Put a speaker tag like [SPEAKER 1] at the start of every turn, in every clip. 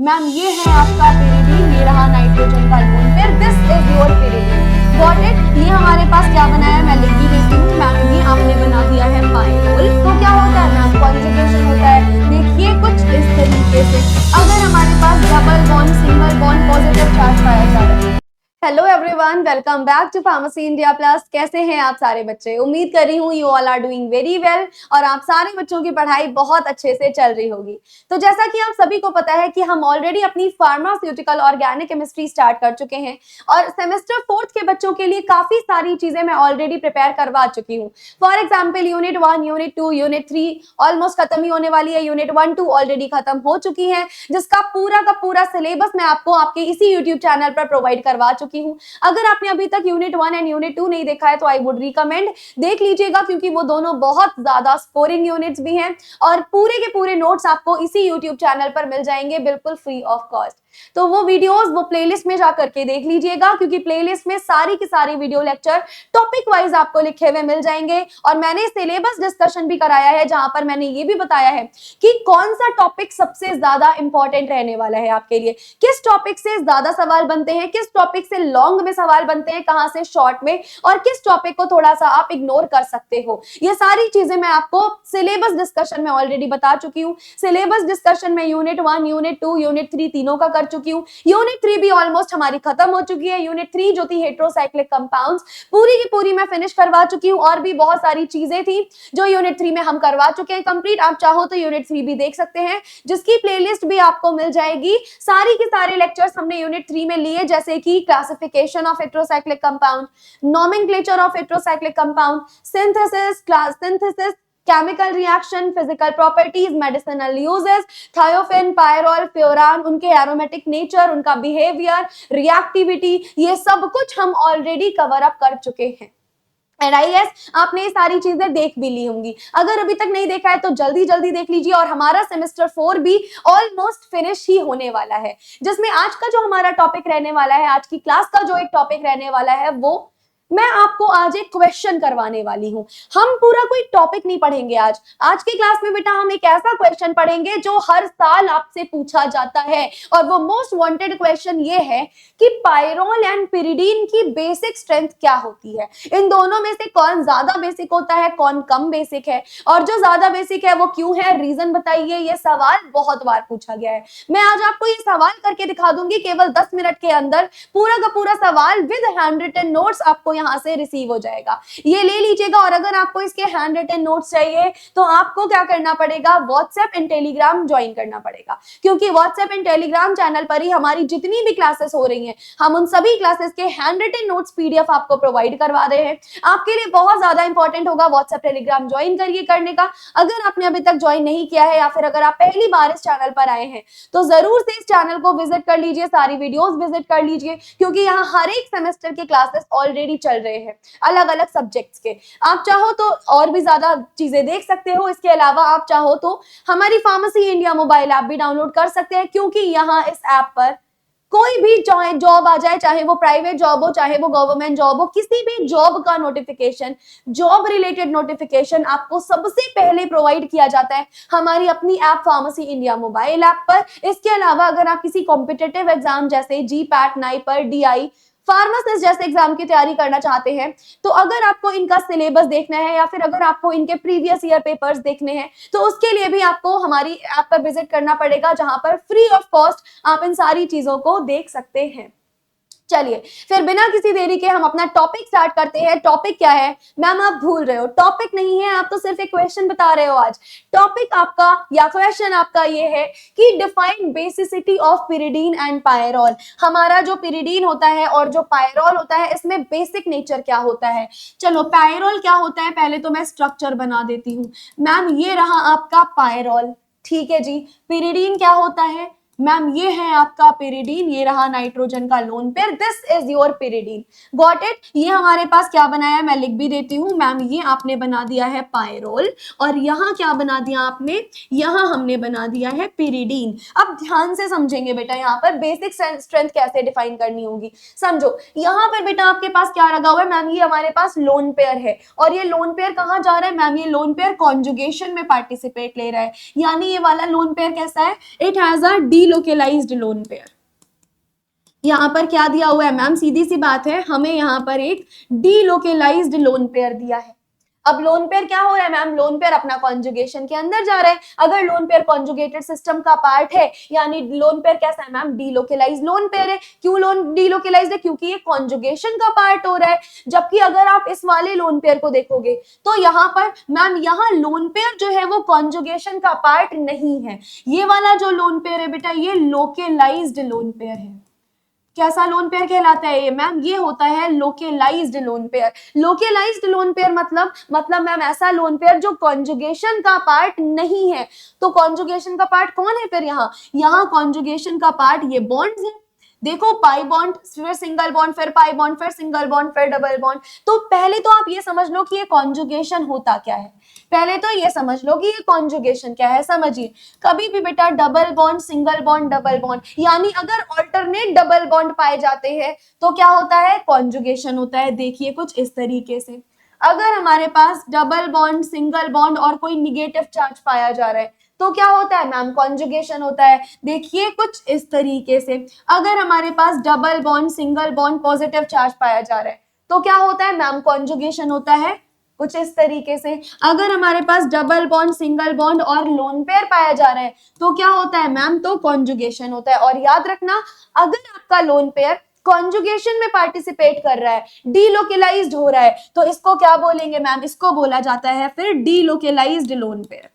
[SPEAKER 1] Ma'am ये है आपका pyridine, ये रहा नाइट्रोजन का lone pair, this is your pyridine। Got it. ये हमारे पास क्या बना है मैं लिख भी देती हूँ मैम, ये आपने बना दिया है पायरोल। तो क्या होता है मैम, कॉन्जुगेशन होता है। देखिए कुछ इस तरीके से, अगर हमारे पास double bond, single bond, positive charge पाया जा रहा है। Hello everyone, welcome back to Pharmacy India Plus. कैसे हैं आप सारे बच्चे? उम्मीद कर रही हूँ you all are doing very well और आप सारे बच्चों की पढ़ाई बहुत अच्छे से चल रही होगी। तो जैसा कि आप सभी को पता है कि हम ऑलरेडी अपनी फार्मास्यूटिकल ऑर्गेनिक केमिस्ट्री स्टार्ट कर चुके हैं और सेमेस्टर 4th के बच्चों के लिए काफी सारी चीजें मैं ऑलरेडी प्रिपेयर करवा चुकी हूँ। For example unit 1, unit 2, unit 3 almost खत्म ही होने वाली है। यूनिट 1, 2 ऑलरेडी खत्म हो चुकी है, जिसका पूरा का पूरा सिलेबस मैं आपको आपके इसी यूट्यूब चैनल पर प्रोवाइड करवा चुकी हूँ। अगर आपने अभी तक यूनिट 1 एंड यूनिट 2 नहीं देखा है तो आई वुड रिकमेंड देख लीजिएगा, क्योंकि वो दोनों बहुत ज्यादा स्कोरिंग यूनिट्स भी हैं और पूरे के पूरे नोट्स आपको इसी यूट्यूब चैनल पर मिल जाएंगे बिल्कुल फ्री ऑफ कॉस्ट। तो वो वीडियोस वो प्लेलिस्ट में जा करके देख लीजिएगा, क्योंकि प्लेलिस्ट में सारी की सारी वीडियो लेक्चर टॉपिक वाइज आपको लिखे हुए मिल जाएंगे। और मैंने सिलेबस डिस्कशन भी कराया है, जहां पर मैंने ये भी बताया है कि कौन सा टॉपिक सबसे ज्यादा इंपॉर्टेंट रहने वाला है आपके लिए, किस टॉपिक से ज्यादा सवाल बनते हैं, किस टॉपिक से लॉन्ग में सवाल बनते हैं, कहां से शॉर्ट में, और किस टॉपिक को थोड़ा सा आप इग्नोर कर सकते हो। ये सारी चीजें मैं आपको सिलेबस डिस्कशन में ऑलरेडी बता चुकी हूँ। सिलेबस डिस्कशन में यूनिट 1, यूनिट 2, यूनिट 3 तीनों का कर चुकी हूँ। यूनिट 3 भी ऑलमोस्ट हमारी खत्म हो चुकी है। यूनिट 3 जो थी हेटेरोसाइक्लिक कंपाउंड्स, पूरी की पूरी मैं फिनिश करवा चुकी हूँ। और भी बहुत सारी चीजें थी जो यूनिट 3 में हम करवा चुके हैं कंप्लीट। आप चाहो तो यूनिट 3 भी देख सकते हैं, जिसकी प्लेलिस्ट भी आपको मिल जाएगी। सारी की सारे लेक्चर्स हमने यूनिट 3 में लिए, जैसे कि classification of heterocyclic compound, nomenclature of heterocyclic compound, synthesis, class synthesis, chemical reaction, physical properties, medicinal uses, thiophene, pyrrole, furan, उनके एरोमेटिक नेचर, उनका बिहेवियर, रिएक्टिविटी, ये सब कुछ हम ऑलरेडी कवर अप कर चुके हैं। एंड आई गेस आपने ये सारी चीजें देख भी ली होंगी। अगर अभी तक नहीं देखा है तो जल्दी जल्दी देख लीजिए। और हमारा सेमेस्टर 4 भी ऑलमोस्ट फिनिश ही होने वाला है, जिसमें आज का जो हमारा टॉपिक रहने वाला है, आज की क्लास का जो एक टॉपिक रहने वाला है, वो मैं आपको आज एक क्वेश्चन करवाने वाली हूं। हम पूरा कोई टॉपिक नहीं पढ़ेंगे आज की क्लास में बेटा। हम एक ऐसा क्वेश्चन पढ़ेंगे जो हर साल आपसे पूछा जाता है, और वो मोस्ट वांटेड क्वेश्चन ये है कि पायरोल एंड पिरिडीन की बेसिक स्ट्रेंथ क्या होती है। इन दोनों में से कौन ज्यादा बेसिक होता है, कौन कम बेसिक है, और जो ज्यादा बेसिक है वो क्यों है, रीजन बताइए। ये सवाल बहुत बार पूछा गया है। मैं आज आपको ये सवाल करके दिखा दूंगी केवल 10 मिनट के अंदर। पूरा का पूरा सवाल विद हैंड रिटन नोट्स आपको यहां से रिसीव हो जाएगा, ये ले लीजिएगा। और अगर आपको इसके हैंड रिटन नोट्स चाहिए तो आपको क्या करना पड़ेगा, व्हाट्सएप एंड टेलीग्राम ज्वाइन करना पड़ेगा, क्योंकि व्हाट्सएप एंड टेलीग्राम चैनल पर ही हमारी जितनी भी क्लासेस हो रही हैं, हम उन सभी क्लासेस के हैंड रिटन नोट्स पीडीएफ आपको प्रोवाइड करवा रहे हैं। आपके लिए बहुत ज्यादा इंपॉर्टेंट होगा व्हाट्सएप टेलीग्राम ज्वाइन करने का। अगर आपने अभी तक ज्वाइन नहीं किया है, या फिर अगर आप पहली बार इस चैनल पर आए हैं, तो जरूर से इस चैनल को विजिट कर लीजिए, सारी वीडियोस विजिट कर लीजिए, क्योंकि यहाँ हर एक सेमेस्टर के क्लासेस ऑलरेडी चल रहे हैं अलग अलग सब्जेक्ट्स के। आप चाहो तो और भी ज्यादा चीजें देख सकते हो। इसके अलावा आप चाहो तो हमारी फार्मेसी इंडिया मोबाइल ऐप भी डाउनलोड कर सकते हैं, क्योंकि यहाँ इस ऐप पर कोई भी चाहे जॉब आ जाए, चाहे वो प्राइवेट जॉब हो, चाहे वो गवर्नमेंट जॉब हो, किसी भी जॉब का नोटिफिकेशन, जॉब रिलेटेड नोटिफिकेशन आपको सबसे पहले प्रोवाइड किया जाता है हमारी अपनी app pharmacy India mobile app पर। इसके अलावा अगर आप किसी कॉम्पिटिटिव एग्जाम जैसे जीपैट, नाइपर, डीआई, फार्मासिस्ट जैसे एग्जाम की तैयारी करना चाहते हैं, तो अगर आपको इनका सिलेबस देखना है, या फिर अगर आपको इनके प्रीवियस ईयर पेपर्स देखने हैं, तो उसके लिए भी आपको हमारी ऐप पर विजिट करना पड़ेगा, जहां पर फ्री ऑफ कॉस्ट आप इन सारी चीजों को देख सकते हैं। चलिए फिर बिना किसी देरी के हम अपना टॉपिक स्टार्ट करते हैं। टॉपिक क्या है मैम, आप भूल रहे हो, टॉपिक नहीं है, आप तो सिर्फ एक क्वेश्चन बता रहे हो। आज टॉपिक आपका या क्वेश्चन आपका ये है कि define basicity of pyridine and pyrrole. हमारा जो पिरिडीन होता है और जो पायरोल होता है, इसमें बेसिक नेचर क्या होता है। चलो पायरोल क्या होता है, पहले तो मैं स्ट्रक्चर बना देती हूँ। मैम ये रहा आपका पायरोल, ठीक है जी। पिरिडीन क्या होता है मैम, ये है आपका पिरिडीन, ये रहा नाइट्रोजन का lone pair, this is your pyridine. Got it. ये हमारे पास क्या बनाया है मैं लिख भी देती हूँ मैम, ये आपने बना दिया है पायरोल, और यहाँ क्या बना दिया आपने, यहाँ हमने बना दिया है पिरिडीन। अब ध्यान से समझेंगे बेटा, यहाँ पर बेसिक स्ट्रेंथ कैसे डिफाइन करनी होगी। समझो यहाँ पर बेटा आपके पास क्या लगा हुआ है मैम, ये हमारे पास लोन पेयर है, और ये लोन पेयर कहाँ जा रहा है मैम, ये लोन पेयर कॉन्जुगेशन में पार्टिसिपेट ले रहा है। यानी ये वाला लोन पेयर कैसा है, it has a de delocalized lone pair. यहाँ पर क्या दिया हुआ है मैम, सीधी सी बात है, हमें यहाँ पर एक डीलोकेलाइज्ड लोन पेयर दिया है। अब लोन पेयर क्या हो रहा है मैम, लोन पेयर अपना कॉन्जुगेशन के अंदर जा रहा है। अगर लोन पेयर कॉन्जुगेटेड सिस्टम का पार्ट है, यानी लोन पेयर कैसा है मैम, डीलोकेलाइज्ड लोन पेयर है। क्यों लोन डीलोकेलाइज्ड है, क्योंकि ये कॉन्जुगेशन का पार्ट हो रहा है। जबकि अगर आप इस वाले लोन पेयर को देखोगे तो यहाँ पर मैम, यहाँ लोन पेयर जो है वो कॉन्जुगेशन का पार्ट नहीं है। ये वाला जो लोन पेयर है बेटा, ये लोकेलाइज्ड लोन पेयर है। कैसा लोन पेयर कहलाता है ये मैम, ये होता है लोकेलाइज्ड लोन पेयर। लोकेलाइज्ड लोन पेयर मतलब मैम ऐसा लोन पेयर जो कॉन्जुगेशन का पार्ट नहीं है। तो कॉन्जुगेशन का पार्ट कौन है फिर, यहाँ कॉन्जुगेशन का पार्ट ये बॉन्ड्स है। देखो पाई बॉन्ड, फिर सिंगल बॉन्ड, फिर पाई बॉन्ड, फिर सिंगल बॉन्ड, फिर डबल बॉन्ड। तो पहले तो आप ये समझ लो कि ये कॉन्जुगेशन होता क्या है। पहले तो ये समझ लो कि ये कॉन्जुगेशन क्या है। समझिए, कभी भी बेटा double bond, single bond, double bond, यानी अगर ऑल्टरनेट डबल बॉन्ड पाए जाते हैं तो क्या होता है, कॉन्जुगेशन होता है। देखिए कुछ इस तरीके से, अगर हमारे पास डबल बॉन्ड, सिंगल बॉन्ड और कोई निगेटिव चार्ज पाया जा रहा है तो क्या होता है मैम, कॉन्जुगेशन होता है। देखिए कुछ इस तरीके से, अगर हमारे पास double bond, single bond, positive charge पाया जा रहा है तो क्या होता है मैम, कॉन्जुगेशन होता है। कुछ इस तरीके से, अगर हमारे पास डबल बॉन्ड, सिंगल बॉन्ड और लोन पेयर पाया जा रहा है तो क्या होता है मैम, तो कॉन्जुगेशन होता है। और याद रखना, अगर आपका लोन पेयर कॉन्जुगेशन में पार्टिसिपेट कर रहा है, डीलोकेलाइज्ड हो रहा है, तो इसको क्या बोलेंगे मैम, इसको बोला जाता है फिर डीलोकेलाइज्ड लोन पेयर।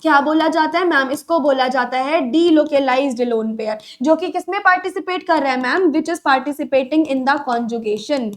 [SPEAKER 1] क्या बोला जाता है मैम, इसको बोला जाता है डीलोकेलाइज्ड लोन पेयर, जो कि किसमें पार्टिसिपेट कर रहा है ma'am, which is participating in the conjugation.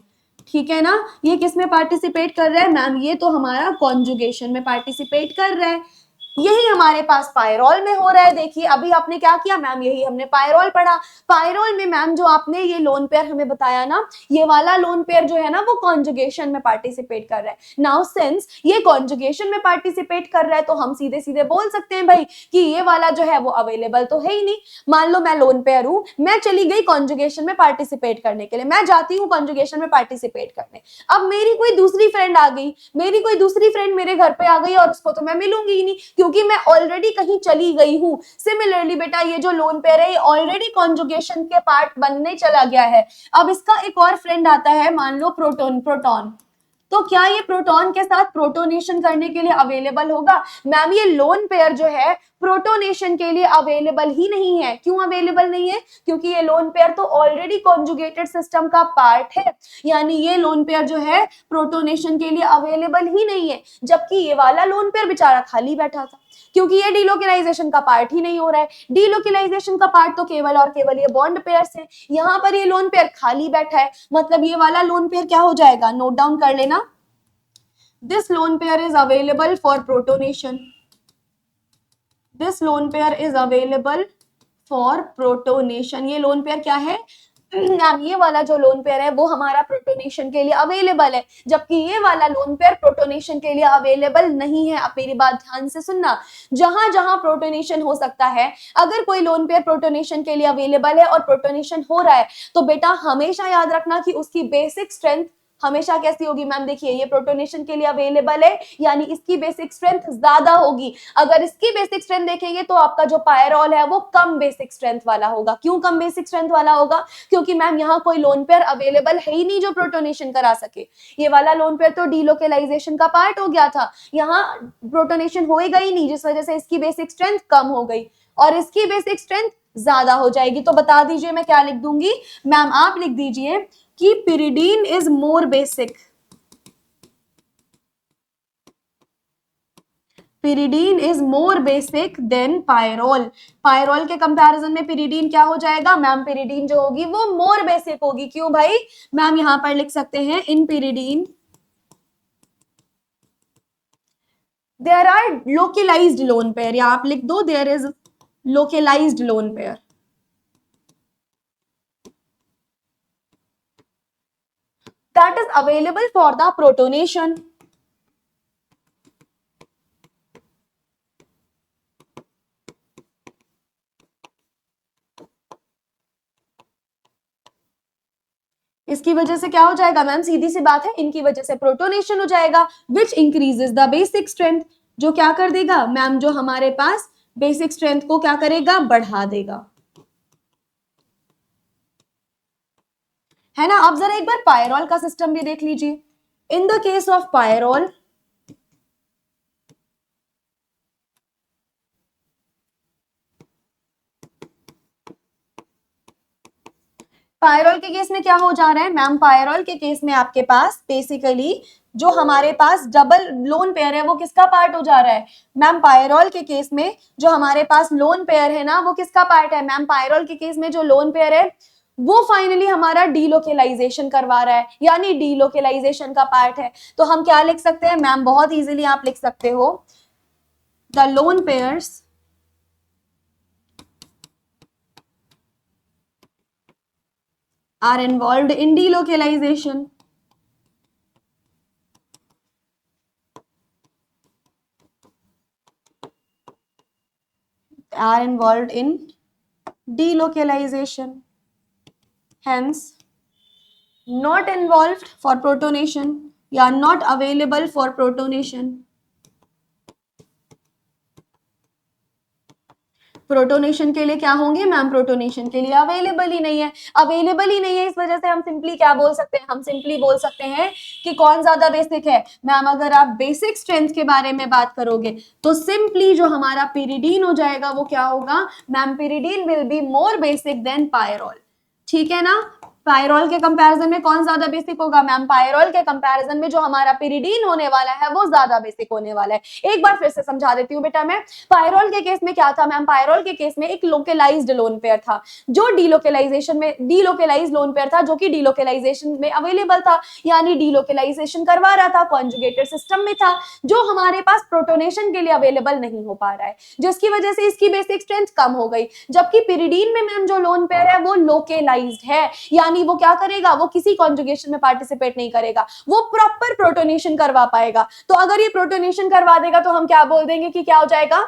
[SPEAKER 1] ठीक है ना, ये किसमें पार्टिसिपेट कर रहा है मैम, ये तो हमारा कॉन्जुगेशन में पार्टिसिपेट कर रहा है। यही हमारे पास पायरोल में हो रहा है। देखिए अभी आपने क्या किया मैम, यही हमने पायरोल पढ़ा। पायरोल में मैम जो आपने ये लोन पेयर हमें बताया ना, ये वाला लोन पेयर जो है ना वो कॉन्जुगेशन में पार्टिसिपेट कर रहा है। नाउ सिंस ये कॉन्जुगेशन में पार्टिसिपेट कर रहा है तो हम सीधे सीधे बोल सकते हैं भाई कि ये वाला जो है वो अवेलेबल तो है ही नहीं। मान लो मैं लोन पेयर हूं, मैं चली गई कॉन्जुगेशन में पार्टिसिपेट करने के लिए, मैं जाती हूँ कॉन्जुगेशन में पार्टिसिपेट करने। अब मेरी कोई दूसरी फ्रेंड आ गई, मेरी कोई दूसरी फ्रेंड मेरे घर पे आ गई और उसको तो मैं मिलूंगी ही नहीं, क्योंकि मैं ऑलरेडी कहीं चली गई हूं। सिमिलरली बेटा ये जो लोन पेयर है ये ऑलरेडी कॉन्जुगेशन के पार्ट बनने चला गया है। अब इसका एक और फ्रेंड आता है, मान लो प्रोटॉन। तो क्या ये प्रोटॉन के साथ प्रोटोनेशन करने के लिए अवेलेबल होगा मैम, ये लोन पेयर जो है प्रोटोनेशन के लिए अवेलेबल ही नहीं है। क्यों अवेलेबल नहीं है, क्योंकि ये लोन पेयर तो ऑलरेडी कॉन्जुगेटेड सिस्टम का पार्ट है, यानी ये लोन पेयर जो है प्रोटोनेशन के लिए अवेलेबल ही नहीं है। जबकि ये वाला लोन पेयर बेचारा खाली बैठा था, क्योंकि ये डीलोकेलाइजेशन का पार्ट ही नहीं हो रहा है। डीलोकेलाइजेशन का पार्ट तो केवल और केवल ये बॉन्ड पेयर्स है। यहाँ पर ये लोन पेयर खाली बैठा है, मतलब ये वाला लोन पेयर क्या हो जाएगा, नोट डाउन कर लेना, this lone pair is available for protonation. This lone pair is available for protonation. ये लोन पेयर क्या है मैम, ये वाला जो लोन पेयर है वो हमारा प्रोटोनेशन के लिए अवेलेबल है, जबकि ये वाला लोन पेयर प्रोटोनेशन के लिए अवेलेबल नहीं है। अब मेरी बात ध्यान से सुनना, जहां जहां प्रोटोनेशन हो सकता है, अगर कोई लोन पेयर प्रोटोनेशन के लिए अवेलेबल है और प्रोटोनेशन हो रहा है तो बेटा हमेशा याद रखना कि उसकी बेसिक स्ट्रेंथ हमेशा कैसी होगी मैम, देखिए ये प्रोटोनेशन के लिए अवेलेबल है यानी इसकी बेसिक स्ट्रेंथ ज्यादा होगी। अगर इसकी बेसिक स्ट्रेंथ देखेंगे तो आपका जो पायरोल है वो कम बेसिक स्ट्रेंथ वाला होगा। क्यों कम बेसिक स्ट्रेंथ वाला होगा, क्योंकि मैम यहाँ कोई लोन पेयर अवेलेबल है ही नहीं जो प्रोटोनेशन करा सके। ये वाला लोन पेयर तो डीलोकेलाइजेशन का पार्ट हो गया था, यहाँ प्रोटोनेशन होएगा ही नहीं, जिस वजह से इसकी बेसिक स्ट्रेंथ कम हो गई और इसकी बेसिक स्ट्रेंथ ज्यादा हो जाएगी। तो बता दीजिए मैं क्या लिख दूंगी मैम, आप लिख दीजिए कि pyridine is more basic। pyridine is more basic than pyrrole। Pyrrole के कंपैरिजन में pyridine क्या हो जाएगा मैम, pyridine जो होगी वो more basic होगी। क्यों भाई मैम, यहां पर लिख सकते हैं in pyridine there are localized lone pair, या आप लिख दो there is localized lone pair। that is available for the protonation। इसकी वजह से क्या हो जाएगा मैम, सीधी सी बात है, इनकी वजह से प्रोटोनेशन हो जाएगा, which increases the basic strength, जो क्या कर देगा मैम, जो हमारे पास बेसिक स्ट्रेंथ को क्या करेगा, बढ़ा देगा, है ना। अब जरा एक बार पायरोल का सिस्टम भी देख लीजिए। In the case of pyrrole, pyrrole के केस में क्या हो जा रहा है मैम, पायरोल के केस में आपके पास बेसिकली जो हमारे पास डबल लोन पेयर है वो किसका पार्ट हो जा रहा है मैम, पायरोल के केस में जो हमारे पास लोन पेयर है ना वो किसका पार्ट है मैम, पायरोल के केस में जो लोन पेयर है वो फाइनली हमारा डीलोकेलाइजेशन करवा रहा है, यानी डीलोकेलाइजेशन का पार्ट है। तो हम क्या लिख सकते हैं मैम, बहुत इजीली आप लिख सकते हो, the lone pairs are involved in delocalization, are involved in delocalization, hence not involved for protonation या not available for protonation, protonation के लिए क्या होंगे मैम, प्रोटोनेशन के लिए अवेलेबल ही नहीं है, अवेलेबल ही नहीं है, इस वजह से हम सिंपली क्या बोल सकते हैं, हम सिंपली बोल सकते हैं कि कौन ज्यादा बेसिक है मैम। अगर आप बेसिक स्ट्रेंथ के बारे में बात करोगे तो सिंपली जो हमारा पिरिडीन हो जाएगा वो क्या होगा ma'am, pyridine will be more basic than pyrrole, ठीक है ना। पायरोल के कंपैरिजन में कौन ज्यादा बेसिक होगा मैम, पायरोल के कंपैरिजन में जो हमारा पिरिडीन होने वाला है वो ज्यादा बेसिक होने वाला है। एक बार फिर से समझा देती हूँ बेटा मैं, पायरोल के केस में क्या था मैम, पायरोल के केस में एक लोकलाइज्ड लोन पेयर था जो डीलोकेलाइजेशन में, डीलोकेलाइज्ड लोन पेयर था जो कि डीलोकेलाइजेशन में अवेलेबल था, यानी डीलोकेलाइजेशन करवा रहा था, कॉन्जुगेटेड सिस्टम में था, जो हमारे पास प्रोटोनेशन के लिए अवेलेबल नहीं हो पा रहा है, जिसकी वजह से इसकी बेसिक स्ट्रेंथ कम हो गई। जबकि पिरिडीन में मैम जो लोन पेयर है वो लोकेलाइज्ड है, यानी वो क्या करेगा, वो किसी कॉन्जुगेशन में पार्टिसिपेट नहीं करेगा, वो प्रॉपर प्रोटोनेशन करवा पाएगा। तो अगर ये प्रोटोनेशन करवा देगा तो हम क्या बोल देंगे कि क्या हो जाएगा,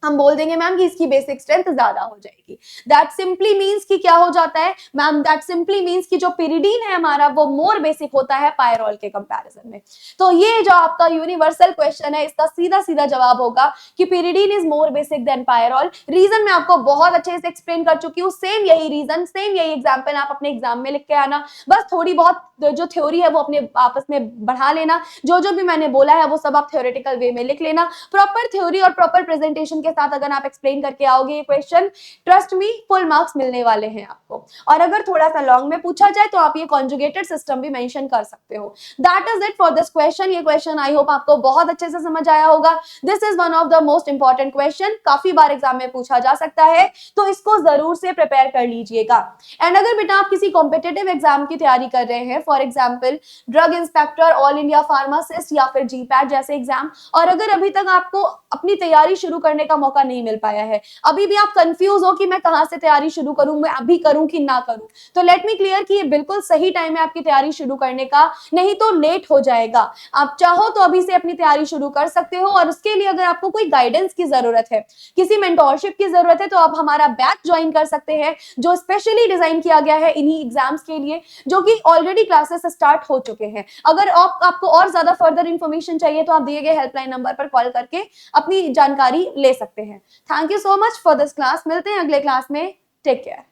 [SPEAKER 1] हम बोल देंगे मैम कि इसकी बेसिक स्ट्रेंथ ज्यादा हो जाएगी। दैट सिंपली मींस कि क्या हो जाता है मैम, दैट सिंपली मींस कि जो पिरिडीन है हमारा वो मोर बेसिक होता है पायरोल के कंपैरिजन में। तो ये जो आपका यूनिवर्सल क्वेश्चन है इसका सीधा सीधा जवाब होगा कि pyridine is more basic than pyrrole. Reason मैं आपको बहुत अच्छे से एक्सप्लेन कर चुकी हूँ, सेम यही रीजन, सेम यही एग्जाम्पल आप अपने एग्जाम में लिख के आना, बस थोड़ी बहुत जो थ्योरी है वो अपने आपस में बढ़ा लेना, जो जो भी मैंने बोला है वो सब आप थ्योरेटिकल वे में लिख लेना। प्रॉपर थ्योरी और प्रॉपर प्रेजेंटेशन के साथ अगर आप एक्सप्लेन करके आओगे ये question, trust me full marks मिलने वाले हैं आपको। और अगर थोड़ा सा लॉन्ग में पूछा जाए तो आप ये कॉन्जुगेटेड सिस्टम भी मेंशन कर सकते हो। That is it for this question. ये क्वेश्चन आई होप आपको बहुत अच्छे से समझ आया होगा। This is one of the most important question, काफी बार एग्जाम में पूछा जा सकता है, तो इसको जरूर से प्रिपेयर कर लीजिएगा। एंड अगर बेटा आप किसी कॉम्पिटेटिव एग्जाम की तैयारी कर रहे हैं, for example drug inspector, all India pharmacist या फिर जीपैट जैसे एग्जाम, और अगर अभी तक आपको अपनी तैयारी शुरू करने का मौका नहीं मिल पाया है, अभी भी आप कंफ्यूज हो कि मैं कहां से तैयारी शुरू करूं, मैं अभी करूं कि ना करूं, तो लेट मी क्लियर कि ये बिल्कुल सही टाइम है आपकी तैयारी शुरू करने का, नहीं तो लेट हो जाएगा। आप चाहो तो अभी से अपनी तैयारी शुरू कर सकते हो, और उसके लिए अगर आपको कोई गाइडेंस की जरूरत है, किसी मेंटोरशिप की जरूरत है, तो आप हमारा बैच ज्वाइन कर सकते हैं जो स्पेशली डिजाइन किया गया है इन्हीं एग्जाम्स के लिए, जो कि ऑलरेडी क्लासेस स्टार्ट हो चुके हैं। अगर आपको और ज्यादा फर्दर इंफॉर्मेशन चाहिए तो आप दिए गए हेल्पलाइन नंबर पर कॉल करके अपनी जानकारी ले सकते हैं। Thank you so much for this class, मिलते हैं अगले क्लास में, टेक केयर।